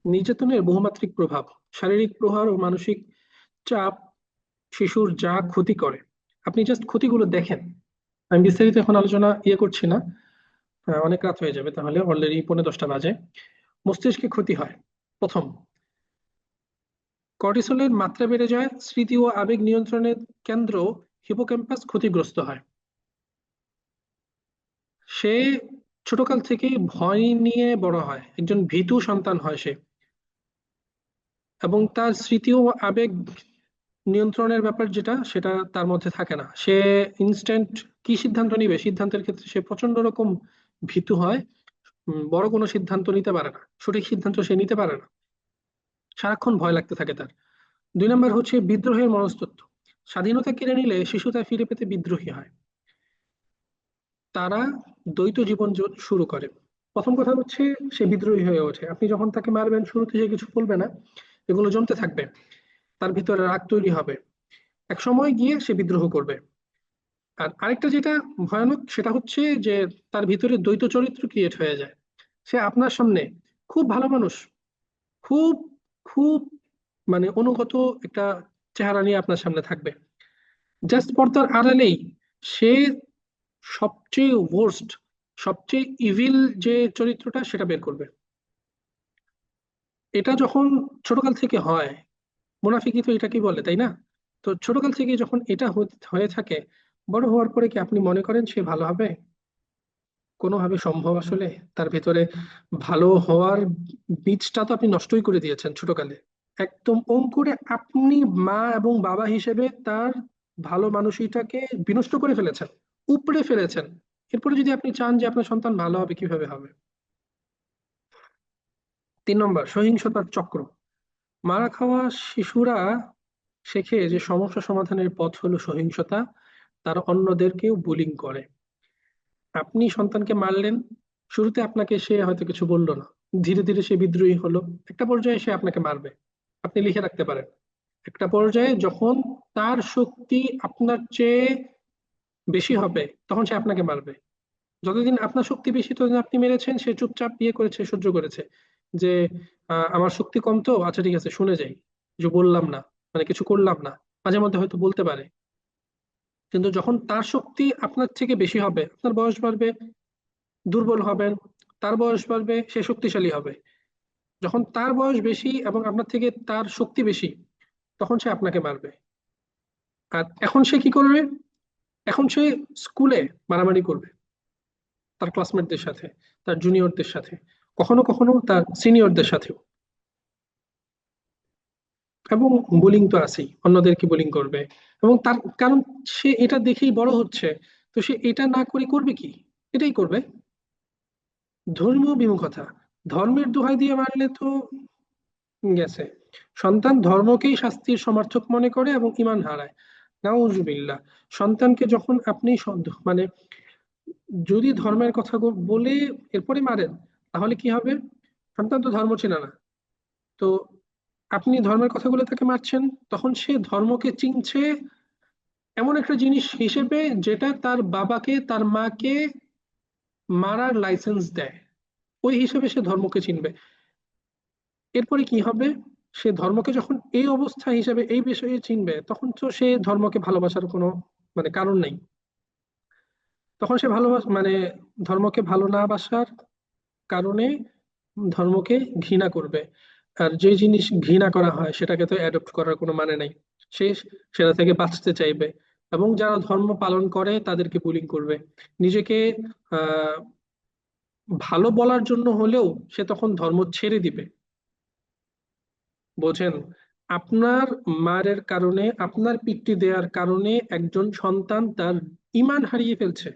নির্যাতনের বহুমাত্রিক প্রভাব, শারীরিক প্রহার ও মানসিক চাপ শিশুর যা ক্ষতি করে। আপনি জাস্ট ক্ষতিগুলো দেখেন। আমি বিস্তারিত এখন আলোচনা করছি না, অনেক রাত হয়ে যাবে, তাহলে অলরেডি 9:45 বাজে। মস্তিষ্কে ক্ষতি হয়। প্রথম, কর্টিসলের মাত্রা বেড়ে যায়, স্মৃতি ও আবেগ নিয়ন্ত্রণের কেন্দ্র হিপোক্যাম্পাস ক্ষতিগ্রস্ত হয়। সে ছোটকাল থেকেই ভয় নিয়ে বড় হয়, একজন ভীতু সন্তান হয় সে, এবং তার স্মৃতি ও আবেগ নিয়ন্ত্রণের ব্যাপার যেটা সেটা তার মধ্যে থাকে না। সে ইনস্ট্যান্ট কি সিদ্ধান্ত নিবে, সিদ্ধান্তের ক্ষেত্রে সে প্রচন্ড রকম ভীতু হয়। বড় কোনো সিদ্ধান্ত নিতে পারে না, সঠিক সিদ্ধান্ত সে নিতে পারে না, সারাক্ষণ ভয় লাগতে থাকে তার। 2 নম্বর হচ্ছে বিদ্রোহের মনস্তত্ত্ব। স্বাধীনতা কেড়ে নিলে শিশু তা ফিরে পেতে বিদ্রোহী হয়। তারা দ্বৈত জীবন শুরু করে। প্রথম কথা হচ্ছে, সে বিদ্রোহী হয়ে ওঠে। আপনি যখন তাকে মারবেন, শুরুতে সে কিছু বলবে না, এগুলো জমতে থাকবে, তার ভিতরে রাগ তৈরি হবে, এক সময় গিয়ে সে বিদ্রোহ করবে। আর আরেকটা যেটা ভয়ানক, সেটা হচ্ছে যে তার ভিতরে দ্বৈত চরিত্র ক্রিয়েট হয়ে যায়। সে আপনার সামনে খুব ভালো মানুষ, খুব খুব মানে অনুগত একটা চেহারা নিয়ে আপনার সামনে থাকবে, জাস্ট পর্দার আড়ালেই সে সবচেয়ে ওয়ার্স্ট, সবচেয়ে ইভিল যে চরিত্রটা সেটা বের করবে। এটা যখন ছোটকাল থেকে হয়, মুনাফিকি তো এটাকে বলে, তাই না? তো ছোটকাল থেকে যখন এটা হয়ে থাকে, বড় হওয়ার পরে কি আপনি মনে করেন সে ভালো হবে? কোনোভাবে সম্ভব আসলে? তার ভেতরে ভালো হওয়ার বীজটা তো আপনি নষ্টই করে দিয়েছেন ছোটকালে। একদম অঙ্কুরে আপনি মা এবং বাবা হিসেবে তার ভালো মানুষটাকে বিনষ্ট করে ফেলেছেন, উপড়ে ফেলেছেন। এরপরে যদি আপনি চান যে আপনার সন্তান ভালো হবে, কিভাবে হবে? 3 নম্বর, সহিংসতার চক্র। মারা খাওয়া শিশুরা শেখে যে সমস্যা সমাধানের পথ হলো সহিংসতা। তারা অন্যদেরকেও বুলিং করে। আপনি সন্তানকে মারলেন, শুরুতে আপনাকে সে হয়তো কিছু বললো না, ধীরে ধীরে সে বিদ্রোহী হলো, একটা পর্যায়ে সে আপনাকে মারবে। আপনি লিখে রাখতে পারেন, একটা পর্যায়ে যখন তার শক্তি আপনার চেয়ে বেশি হবে, তখন সে আপনাকে মারবে। যতদিন আপনার শক্তি বেশি, ততদিন আপনি মেরেছেন, সে চুপচাপ করেছে, সহ্য করেছে, যে আমার শক্তি কম, তো আচ্ছা ঠিক আছে শুনে যাই, যে বললাম না, মানে কিছু করলাম না, মাঝে মধ্যে হয়তো বলতে পারে। কিন্তু যখন তার শক্তি আপনার থেকে বেশি হবে, আপনার বয়স বাড়বে, দুর্বল হবেন, তার বয়স বাড়বে, সে শক্তিশালী হবে। যখন তার বয়স বেশি এবং আপনার থেকে তার শক্তি বেশি, তখন সে আপনাকে মারবে। আর এখন সে কি করবে? এখন সে স্কুলে মারামারি করবে, তার ক্লাসমেটদের সাথে, তার জুনিয়রদের সাথে, কখনো কখনো তার সিনিয়রদের সাথেও। এবং বুলিং তো আছেই, অন্যদেরকে বুলিং করবে। এবং তার কারণ সে এটা দেখেই বড় হচ্ছে, তো সে এটা না করে করবে কি? এটাই করবে। ধর্মীয় বিমুখতা, ধর্মের দোহাই দিয়ে মারলে তো গেছে। সন্তান ধর্মকেই শাস্তির সমর্থক মনে করে এবং ঈমান হারায়। নাউজুবিল্লাহ। সন্তানকে যখন আপনি মানে যদি ধর্মের কথা বলে এরপরে মারেন, তাহলে কি হবে? সন্তান তো ধর্ম চেনে না, তো আপনি ধর্মের কথাগুলো তাকে মারছেন, তখন সে ধর্মকে চিনছে এমন একটা জিনিস হিসেবে যেটা তার বাবাকে, তার মাকে মারার লাইসেন্স দেয়, ওই হিসেবে সে ধর্মকে চিনবে। এরপরে কি হবে? সে ধর্মকে যখন এই অবস্থা হিসেবে, এই বিষয়ে চিনবে, তখন তো সে ধর্মকে ভালোবাসার কোনো কারণ নেই। তখন সে মানে ধর্মকে ভালো না বাসার কারণে ধর্মকে ঘৃণা করবে। আর যে জিনিস ঘৃণা করা হয় সেটাকে তো অ্যাডপ্ট করার কোনো মানে নেই। সে সেটা থেকে বাঁচতে চাইবে, এবং যারা ধর্ম পালন করে তাদেরকে বুলিং করবে। নিজেকে আহ ভালো বলার জন্য হলেও সে তখন ধর্ম ছেড়ে দিবে। বোঝেন? আপনার মারের কারণে, আপনার পিতৃ দেওয়ার কারণে একজন সন্তান তার ঈমান হারিয়ে ফেলছে।